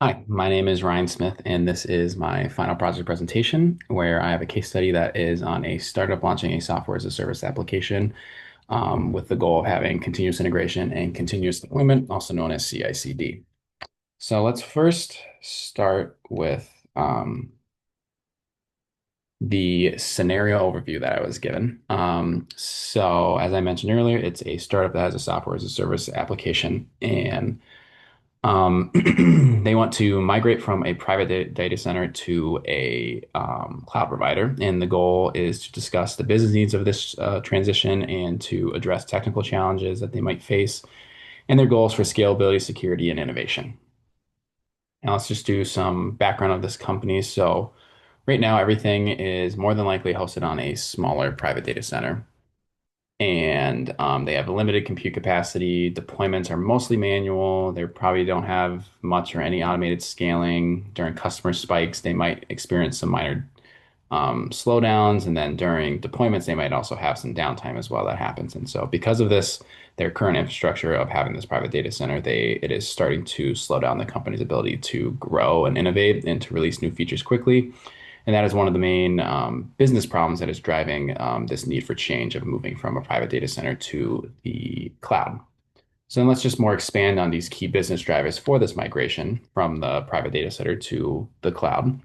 Hi, my name is Ryan Smith, and this is my final project presentation where I have a case study that is on a startup launching a software as a service application with the goal of having continuous integration and continuous deployment, also known as CI/CD. So let's first start with the scenario overview that I was given. So as I mentioned earlier, it's a startup that has a software as a service application, and they want to migrate from a private data center to a cloud provider, and the goal is to discuss the business needs of this transition and to address technical challenges that they might face and their goals for scalability, security, and innovation. Now, let's just do some background of this company. So, right now, everything is more than likely hosted on a smaller private data center and they have limited compute capacity. Deployments are mostly manual. They probably don't have much or any automated scaling. During customer spikes, they might experience some minor slowdowns, and then during deployments, they might also have some downtime as well that happens. And so, because of this, their current infrastructure of having this private data center, it is starting to slow down the company's ability to grow and innovate and to release new features quickly. And that is one of the main business problems that is driving this need for change of moving from a private data center to the cloud. So then let's just more expand on these key business drivers for this migration from the private data center to the cloud.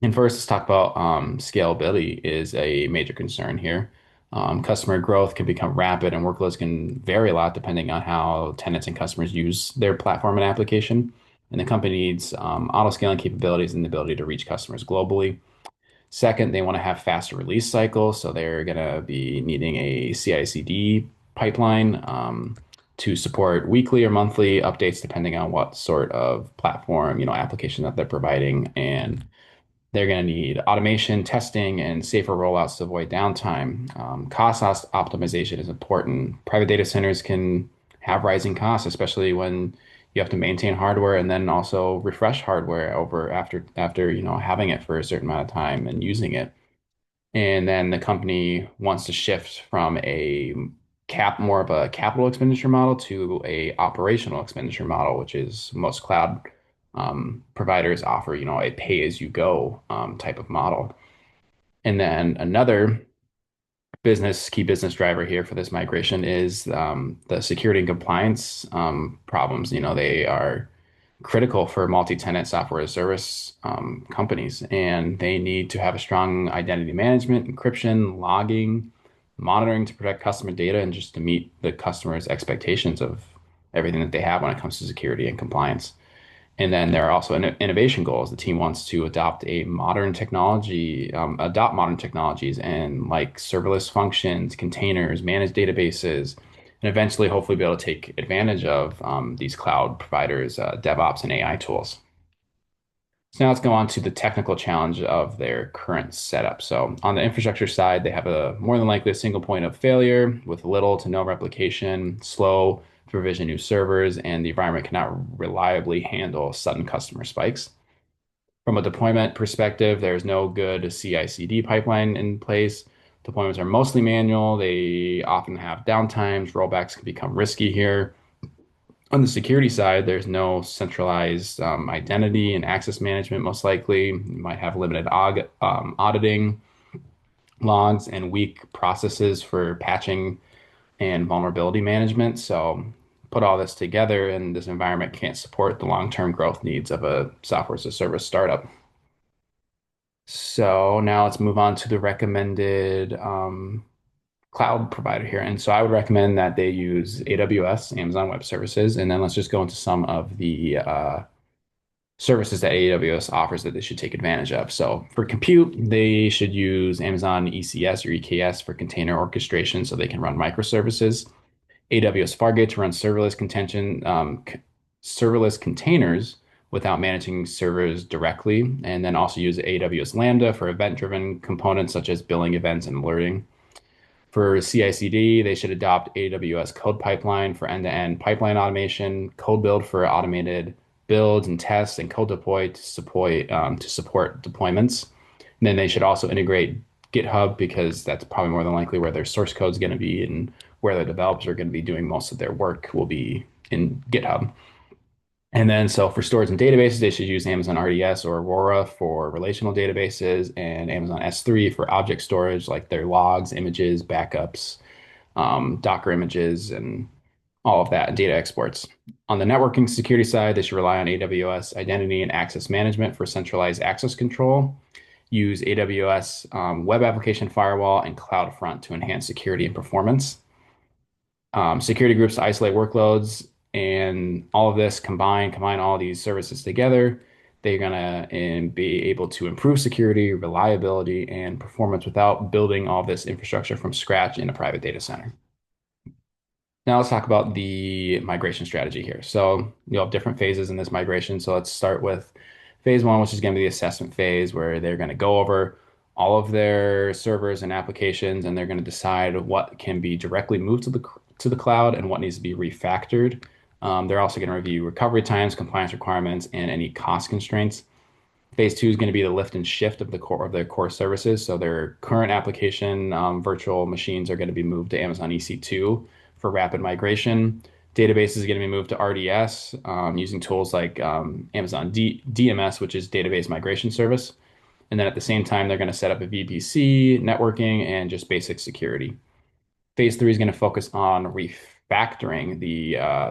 And first, let's talk about scalability is a major concern here. Customer growth can become rapid and workloads can vary a lot depending on how tenants and customers use their platform and application. And the company needs auto scaling capabilities and the ability to reach customers globally. Second, they want to have faster release cycles, so they're going to be needing a CI/CD pipeline to support weekly or monthly updates, depending on what sort of platform, application that they're providing. And they're going to need automation, testing, and safer rollouts to avoid downtime. Optimization is important. Private data centers can have rising costs, especially when you have to maintain hardware and then also refresh hardware over after having it for a certain amount of time and using it. And then the company wants to shift from a more of a capital expenditure model to a operational expenditure model, which is most cloud providers offer, a pay-as-you-go type of model. And then another key business driver here for this migration is the security and compliance problems. They are critical for multi-tenant software as a service companies, and they need to have a strong identity management, encryption, logging, monitoring to protect customer data, and just to meet the customer's expectations of everything that they have when it comes to security and compliance. And then there are also innovation goals. The team wants to adopt modern technologies and like serverless functions, containers, managed databases, and eventually hopefully be able to take advantage of these cloud providers, DevOps and AI tools. So now let's go on to the technical challenge of their current setup. So on the infrastructure side, they have a more than likely a single point of failure with little to no replication, slow to provision new servers, and the environment cannot reliably handle sudden customer spikes. From a deployment perspective, there's no good CI/CD pipeline in place. Deployments are mostly manual. They often have downtimes. Rollbacks can become risky here. On the security side, there's no centralized identity and access management, most likely. You might have limited auditing logs and weak processes for patching and vulnerability management. So, put all this together, and this environment can't support the long-term growth needs of a software as a service startup. So, now let's move on to the recommended cloud provider here. And so I would recommend that they use AWS, Amazon Web Services. And then let's just go into some of the services that AWS offers that they should take advantage of. So for compute, they should use Amazon ECS or EKS for container orchestration so they can run microservices. AWS Fargate to run serverless containers without managing servers directly. And then also use AWS Lambda for event-driven components such as billing events and alerting. For CI/CD, they should adopt AWS Code Pipeline for end-to-end pipeline automation, Code Build for automated builds and tests, and Code Deploy to support deployments. And then they should also integrate GitHub because that's probably more than likely where their source code is going to be and where the developers are going to be doing most of their work will be in GitHub. And then, so for storage and databases, they should use Amazon RDS or Aurora for relational databases and Amazon S3 for object storage, like their logs, images, backups, Docker images, and all of that data exports. On the networking security side, they should rely on AWS identity and access management for centralized access control. Use AWS web application firewall and CloudFront to enhance security and performance. Security groups to isolate workloads and all of this combine all these services together. They're gonna be able to improve security, reliability, and performance without building all this infrastructure from scratch in a private data center. Now let's talk about the migration strategy here. So you'll have different phases in this migration. So let's start with phase one, which is going to be the assessment phase, where they're going to go over all of their servers and applications, and they're going to decide what can be directly moved to the cloud and what needs to be refactored. They're also going to review recovery times, compliance requirements, and any cost constraints. Phase two is going to be the lift and shift of the core of their core services. So their current application virtual machines are going to be moved to Amazon EC2 for rapid migration. Databases is going to be moved to RDS using tools like Amazon DMS, which is Database Migration Service. And then at the same time, they're going to set up a VPC, networking, and just basic security. Phase three is going to focus on refactoring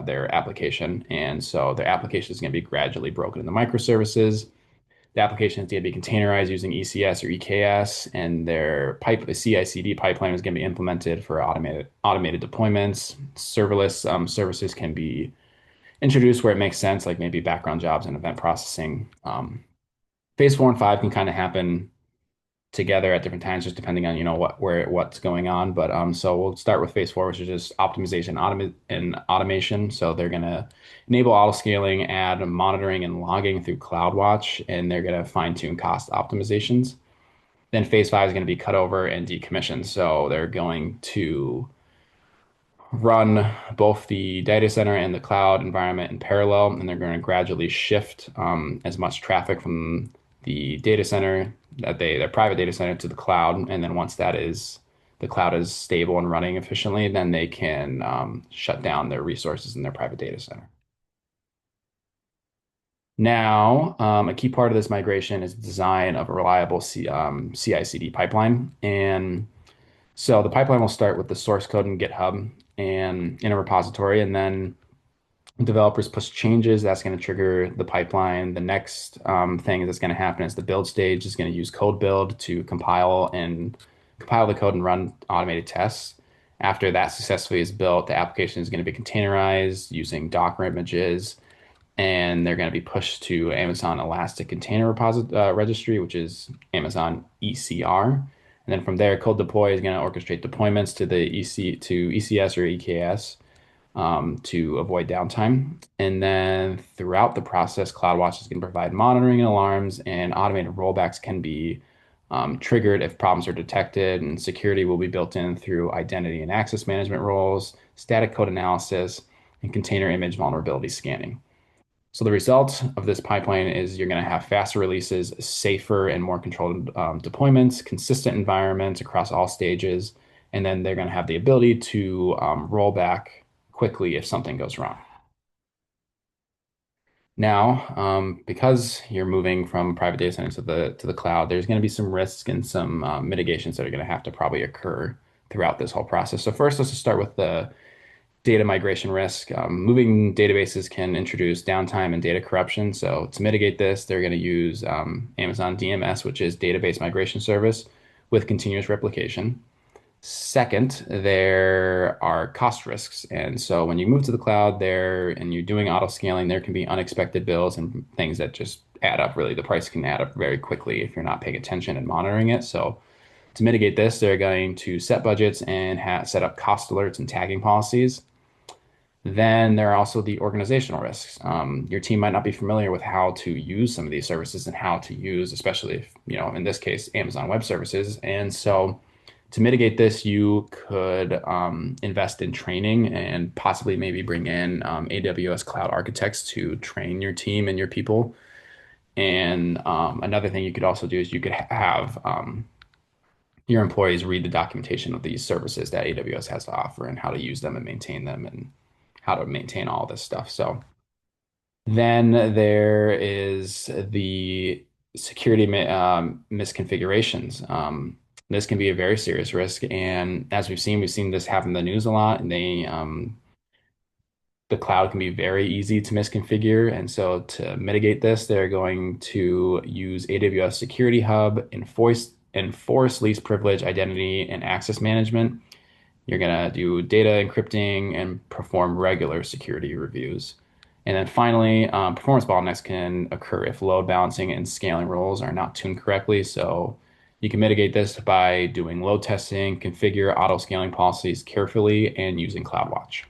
their application, and so their application is going to be gradually broken into microservices. The application is going to be containerized using ECS or EKS, and the CI/CD pipeline is going to be implemented for automated deployments. Serverless services can be introduced where it makes sense, like maybe background jobs and event processing. Phase four and five can kind of happen together at different times, just depending on what's going on. But so we'll start with phase four, which is just optimization and automation. So they're gonna enable auto scaling, add monitoring and logging through CloudWatch, and they're gonna fine tune cost optimizations. Then phase five is going to be cut over and decommissioned. So they're going to run both the data center and the cloud environment in parallel, and they're going to gradually shift as much traffic from the data center their private data center to the cloud. And then once the cloud is stable and running efficiently, then they can shut down their resources in their private data center. Now, a key part of this migration is the design of a reliable CI/CD pipeline. And so the pipeline will start with the source code in GitHub and in a repository, and then developers push changes. That's going to trigger the pipeline. The next thing that's going to happen is the build stage is going to use code build to compile the code and run automated tests. After that successfully is built, the application is going to be containerized using Docker images, and they're going to be pushed to Amazon Elastic Container Registry, which is Amazon ECR. And then from there, code deploy is going to orchestrate deployments to ECS or EKS to avoid downtime. And then throughout the process, CloudWatch is going to provide monitoring and alarms, and automated rollbacks can be triggered if problems are detected, and security will be built in through identity and access management roles, static code analysis, and container image vulnerability scanning. So the result of this pipeline is you're going to have faster releases, safer and more controlled deployments, consistent environments across all stages, and then they're going to have the ability to roll back quickly if something goes wrong. Now, because you're moving from private data center to the cloud, there's going to be some risks and some mitigations that are going to have to probably occur throughout this whole process. So first, let's just start with the data migration risk. Moving databases can introduce downtime and data corruption. So to mitigate this, they're going to use Amazon DMS, which is Database Migration Service with continuous replication. Second, there are cost risks. And so when you move to the cloud there and you're doing auto scaling, there can be unexpected bills and things that just add up. Really, the price can add up very quickly if you're not paying attention and monitoring it. So to mitigate this, they're going to set budgets and set up cost alerts and tagging policies. Then there are also the organizational risks. Your team might not be familiar with how to use some of these services and how to use, especially if, in this case, Amazon Web Services. And so to mitigate this, you could invest in training and possibly maybe bring in AWS cloud architects to train your team and your people. And another thing you could also do is you could have your employees read the documentation of these services that AWS has to offer and how to use them and maintain them and how to maintain all this stuff. So Then there is the security misconfigurations. This can be a very serious risk, and as we've seen this happen in the news a lot. And the cloud can be very easy to misconfigure, and so to mitigate this, they're going to use AWS Security Hub, enforce least privilege, identity, and access management. You're going to do data encrypting and perform regular security reviews. And then finally, performance bottlenecks can occur if load balancing and scaling rules are not tuned correctly. So you can mitigate this by doing load testing, configure auto scaling policies carefully, and using CloudWatch.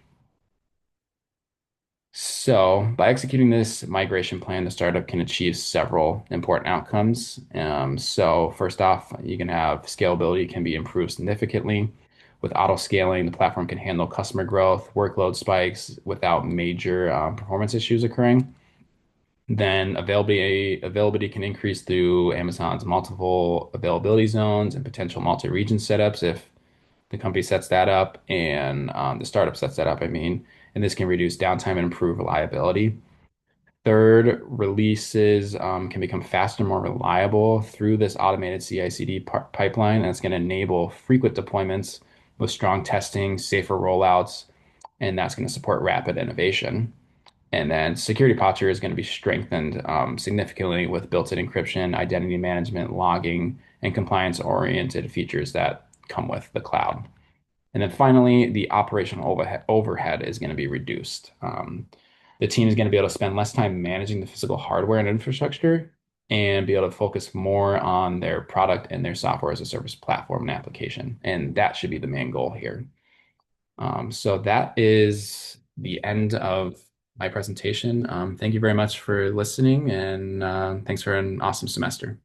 So, by executing this migration plan, the startup can achieve several important outcomes. First off, you can have scalability can be improved significantly. With auto scaling, the platform can handle customer growth, workload spikes without major performance issues occurring. Then availability can increase through Amazon's multiple availability zones and potential multi-region setups if the company sets that up and the startup sets that up, I mean, and this can reduce downtime and improve reliability. Third, releases can become faster and more reliable through this automated CI/CD pipeline, and it's going to enable frequent deployments with strong testing, safer rollouts, and that's going to support rapid innovation. And then security posture is going to be strengthened significantly with built-in encryption, identity management, logging, and compliance-oriented features that come with the cloud. And then finally, the operational overhead is going to be reduced. The team is going to be able to spend less time managing the physical hardware and infrastructure and be able to focus more on their product and their software as a service platform and application. And that should be the main goal here. So that is the end of my presentation. Thank you very much for listening, and thanks for an awesome semester.